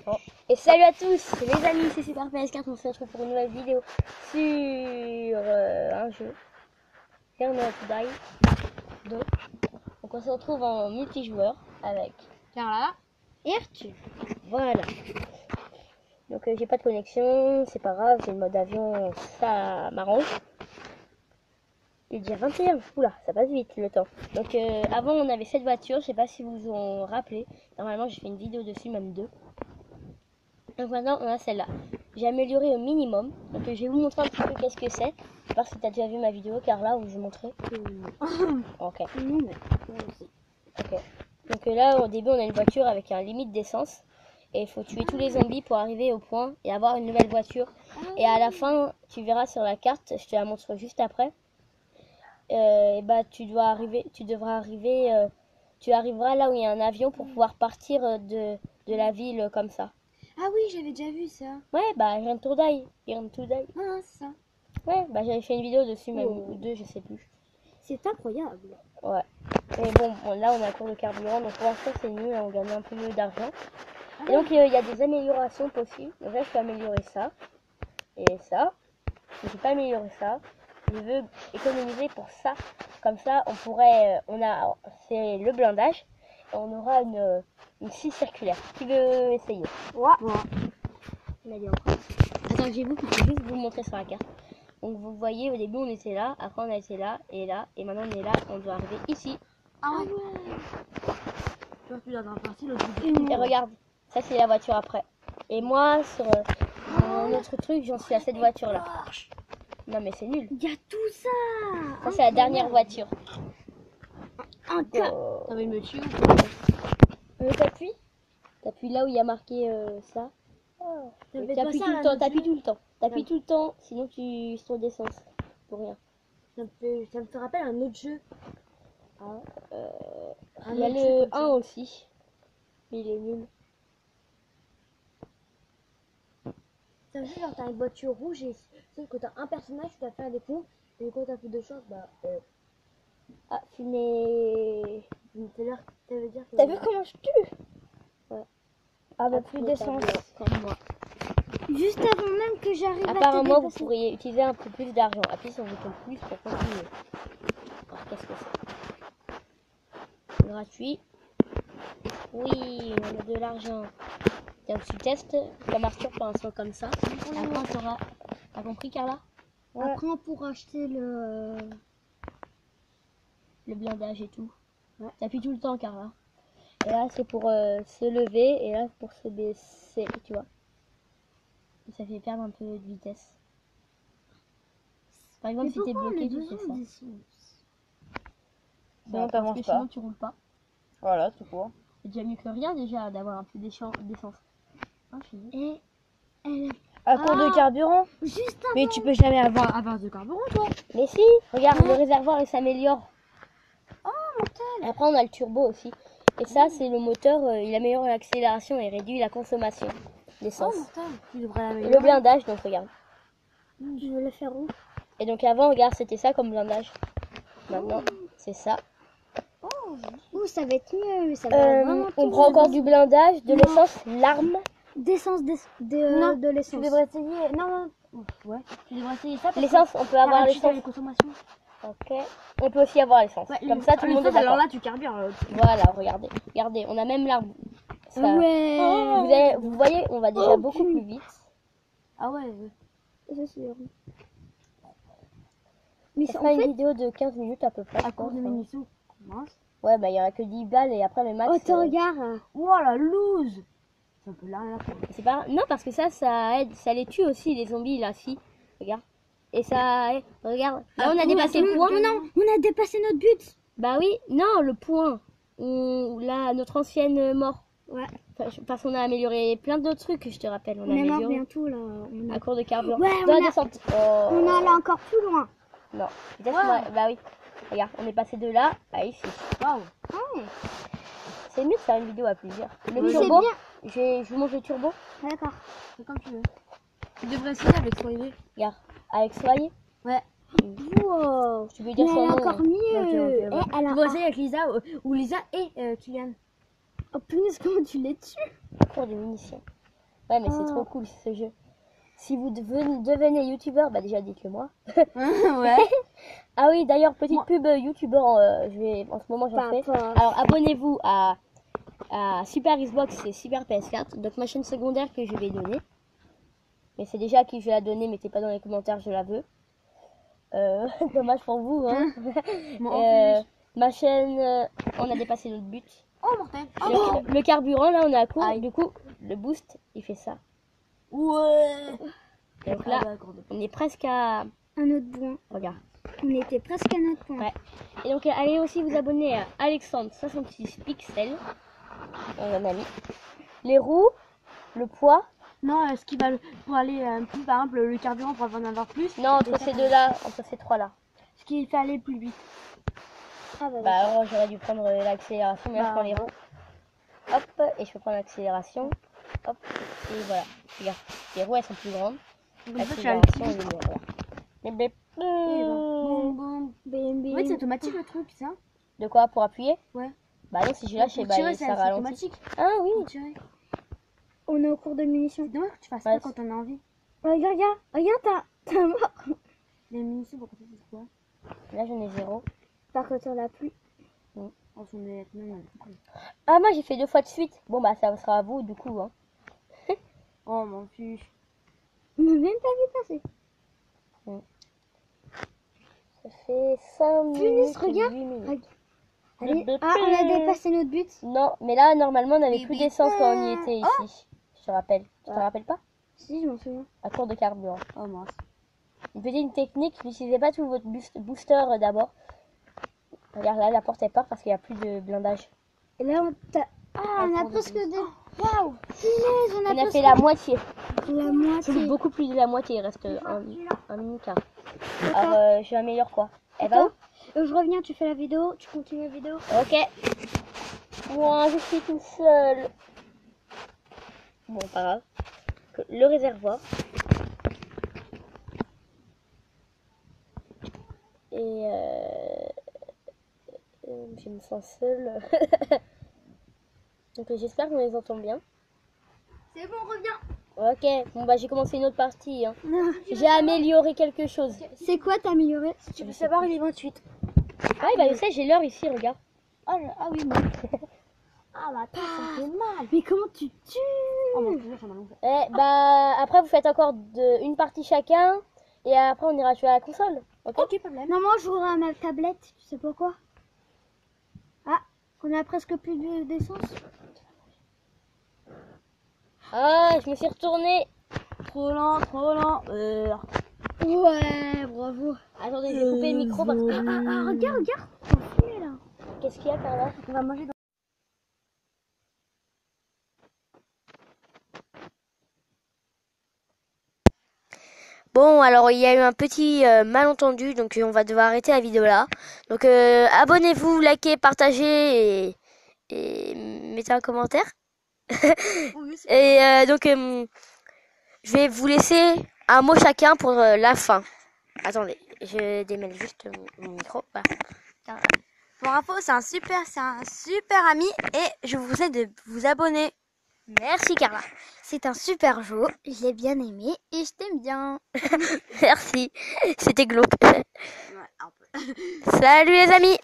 Oh. Et salut à tous les amis, c'est Super PS4, on se retrouve pour une nouvelle vidéo sur un jeu. Learn How to Die 2. Donc on se retrouve en multijoueur avec Carla et Arthur. Voilà. Donc j'ai pas de connexion, c'est pas grave, j'ai le mode avion, ça m'arrange. Il est déjà 21, oula, ça passe vite le temps. Donc avant on avait cette voiture, je sais pas si vous vous en rappelez. Normalement j'ai fait une vidéo dessus, même deux. Donc maintenant on a celle-là. J'ai amélioré au minimum. Donc je vais vous montrer un petit peu qu'est-ce que c'est. Je sais pas si tu as déjà vu ma vidéo Carla où je montrais. Ok. Ok. Donc là au début on a une voiture avec un limite d'essence. Et il faut tuer tous les zombies pour arriver au point et avoir une nouvelle voiture. Et à la fin tu verras sur la carte, je te la montre juste après. Et bah tu arriveras là où il y a un avion pour pouvoir partir de la ville comme ça. Ah oui, j'avais déjà vu ça. Ouais, bah Learn to Die. Learn to Die. Ah, c'est ça. Ouais, bah j'avais fait une vidéo dessus, même ou deux, je sais plus. C'est incroyable. Ouais. Mais bon, là on a cours de carburant, donc pour l'instant c'est nul, on gagne un peu mieux d'argent. Et donc il y a des améliorations possibles. Donc là je peux améliorer ça et ça. Je ne peux pas améliorer ça. Je veux économiser pour ça. Comme ça, on pourrait, c'est le blindage. Et on aura une scie circulaire. Qui veut essayer? Ouais. Attends, je vais juste vous montrer sur la carte. Donc vous voyez, au début on était là, après on a été là, et maintenant on est là, on doit arriver ici. Ah ouais. Tu dois avoir parti l'autre Et regarde, ça c'est la voiture après. Et moi, sur mon autre truc, j'en suis à cette voiture là. Non mais c'est nul. Il y a tout ça. Ça c'est la dernière voiture. Encore. T'as envie de me tuer ou pas? T'appuies là où il y a marqué ça. Oh. T'appuies tout le temps, t'appuies tout le temps, sinon tu sur d'essence. Pour rien. Ça me fait rappeler un autre jeu. Il y a le 1 aussi. Mais il est nul. Ça veut dire que t'as une voiture rouge et sauf que t'as un personnage, tu dois faire des coups. Et quand t'as plus de chance, bah. Ah, fumée. Ça veut dire que. T'as vu comment je tue? Ouais. Ah bah plus d'essence. Comme moi. Juste avant même que j'arrive à te Apparemment, vous dépasser. pourriez utiliser un peu plus d'argent. Appuyez sur le bouton plus pour continuer. Alors, qu'est-ce que c'est? Gratuit. Oui, on a de l'argent. Tiens, tu testes comme Arthur pour un son comme ça. Après, on saura. T'as compris, Carla? Ouais. Après, on pourra acheter le blindage et tout. Ouais. T'appuies tout le temps, Carla. Et là, c'est pour se lever et là, pour se baisser, tu vois. Et ça fait perdre un peu de vitesse. Par exemple, si t'es bloqué, tu fais ça. Sinon, t'avances pas. Sinon, tu roules pas. Voilà, tout court. C'est déjà mieux que rien, déjà, d'avoir un peu d'essence. Et À court de carburant. juste avant. Mais tu peux jamais avoir de carburant, toi. Mais si, regarde, le réservoir, il s'améliore. Oh, mortel. Après, on a le turbo aussi. Et ça, c'est le moteur, il améliore l'accélération et réduit la consommation d'essence. Oh, mortel. Tu devrais Et l'améliorer. le blindage, donc regarde. Je veux le faire où? Et donc avant, regarde, c'était ça comme blindage. Maintenant, c'est ça. Ouh, ça va être mieux. Ça va vraiment On prend encore du blindage, de l'essence, l'arme. d'essence de Tu l'essence. devrais essayer. Non. Ouais. Tu devrais essayer ça. L'essence, on peut avoir l'essence. les consommations. Ok. On peut aussi avoir l'essence. Comme ça, tout le monde est alors d'accord. là, tu carbures. Voilà, regardez. Regardez, on a même l'arme. Ça- Ouais. Vous voyez, on va déjà beaucoup plus vite. Ah ouais. C'est sûr. Mais Ça en fera une fait, vidéo de 15 minutes à peu près. À court de munitions. Commence. Ouais, bah il y aura que 10 balles et après le max. oh, tu regardes. Oh la loose. Ça peut là. C'est pas. Non, parce que ça aide, ça les tue aussi les zombies là, si. Regarde. Et ça aide. Regarde. Là, on a dépassé le point. Non, on a dépassé notre but. Bah oui, non, le point. Là, notre ancienne mort. Ouais. Parce qu'on a amélioré plein d'autres trucs, je te rappelle. On On est mort amélioré bientôt là. à court de carburant. Ouais, Dans la on a- descente. On est allé encore plus loin. Non. Peut-être bah oui. Regarde, on est passé de là à ici. Waouh. C'est mieux de faire une vidéo à plusieurs. Le Oui, c'est turbo, bien. je vous montre le turbo. D'accord. C'est comme tu veux. Tu devrais essayer avec Soyez. Regarde, avec Soye. Ouais. Wow. Tu peux Mais dire elle son est nom. encore mieux. Ok, Et ouais. elle Tu a devrais essayer avec Lisa ou Lisa et Kylian. Oh, plus comment tu les tues. Cours de munitions. Ouais, mais c'est trop cool ce jeu. Si vous devenez youtubeur, bah déjà dites-le moi. Ouais. Ah oui, d'ailleurs, petite Moi- pub youtubeur, en ce moment j'en fais. Alors abonnez-vous à Super Xbox et Super PS4, donc ma chaîne secondaire que je vais donner. Mais c'est déjà à qui je vais la donner, mettez pas dans les commentaires, je la veux. Dommage pour vous, hein. Moi, Ma chaîne, on a dépassé notre but. oh, mortel. Oh, Le carburant, là, on est à court. Aïe. Du coup, le boost, il fait ça. ouais. Donc là, Ah, d'accord. on est presque à... Un autre point. Regarde. On était presque à notre point. Ouais. Et donc, allez aussi vous abonner à Alexandre66 Pixels. On en a mis. Les roues, le poids. Non, ce qui va pour aller plus, par exemple, le carburant pour en avoir plus. Non, entre ces deux-là, entre ces trois-là. Ce qui fait aller plus vite. Ah bah, Bah, alors, j'aurais dû prendre l'accélération, mais là, je prends les roues. Hop, et je peux prendre l'accélération. Hop, et voilà. Regarde, les roues, elles sont plus grandes. Comme ça, tu as le petit. L'accélération, elle est moins. Voilà. Bip, bip. Boum, boum. bim, bim. En fait, c'est automatique le truc, ça. De quoi, pour appuyer? Ouais. Bah non, si je lâche, Pour bah, tirer, ça c'est ralentit. automatique. Ah oui. Pour tirer. On est au cours de munitions. C'est dommage que tu fasses Ouais, ça quand on a envie. Regarde, t'as mort. Les munitions, pour côté, c'est quoi? Là, j'en ai 0. Par contre, on l'a plus. Oh, on est non. Ah, moi, j'ai fait 2 fois de suite. Bon, bah, ça sera à vous, du coup. Hein. Oh, mon fiche. On n'a même pas vu passer. Ça fait 5 Punaise, minutes. regarde. 8 minutes. Regarde. Allez. Ah, on a dépassé notre but. Non, mais là, normalement, on n'avait plus d'essence quand on y était ici. Je te rappelle. Tu te rappelles pas? Si, je m'en souviens. À court de carburant. Oh, mince. Une petite technique, n'utilisez pas tout votre booster d'abord. Regarde là, la porte est part parce qu'il n'y a plus de blindage. Et là, on a presque des... Waouh. Punaise, On a fait la moitié. la moitié. Beaucoup plus de la moitié, il reste un minute quart. Alors, je améliore quoi? Elle va où? Je reviens, tu fais la vidéo, tu continues la vidéo. Ok. Moi, je suis tout seul. Bon, pas grave. Le réservoir. Et je me sens seule. Donc j'espère qu'on les entend bien. C'est bon, reviens. Ok, bon bah j'ai commencé une autre partie. Hein. J'ai amélioré quelque chose. C'est quoi t'as amélioré? Si tu veux savoir, il est 28. Ah bah je sais, j'ai l'heure ici, regarde. Ah oui, moi. Ah, bah, attends, ça fait mal. Mais comment tu tues? Oh, mon Dieu, ça m'a lancé. Eh bah après vous faites encore une partie chacun. Et après on ira jouer à la console. Ok, problème. Non, moi je jouerai à ma tablette, tu sais pourquoi? Ah, on a presque plus d'essence. Ah, je me suis retournée. Trop lent, trop lent. Ouais, bravo. Attendez, je vais couper le micro parce que... Regarde, on fume là. Qu'est-ce qu'il y a par là? On va manger dans... Bon, alors il y a eu un petit malentendu, donc on va devoir arrêter la vidéo là. Donc abonnez-vous, likez, partagez et mettez un commentaire. Et donc je vais vous laisser un mot chacun pour la fin. Attendez, je démêle juste mon micro. Voilà. Pour info, c'est un super ami et je vous conseille de vous abonner. Merci Carla. C'est un super jeu, je l'ai bien aimé et je t'aime bien. Merci, c'était glauque. Ouais, un peu. Salut les amis.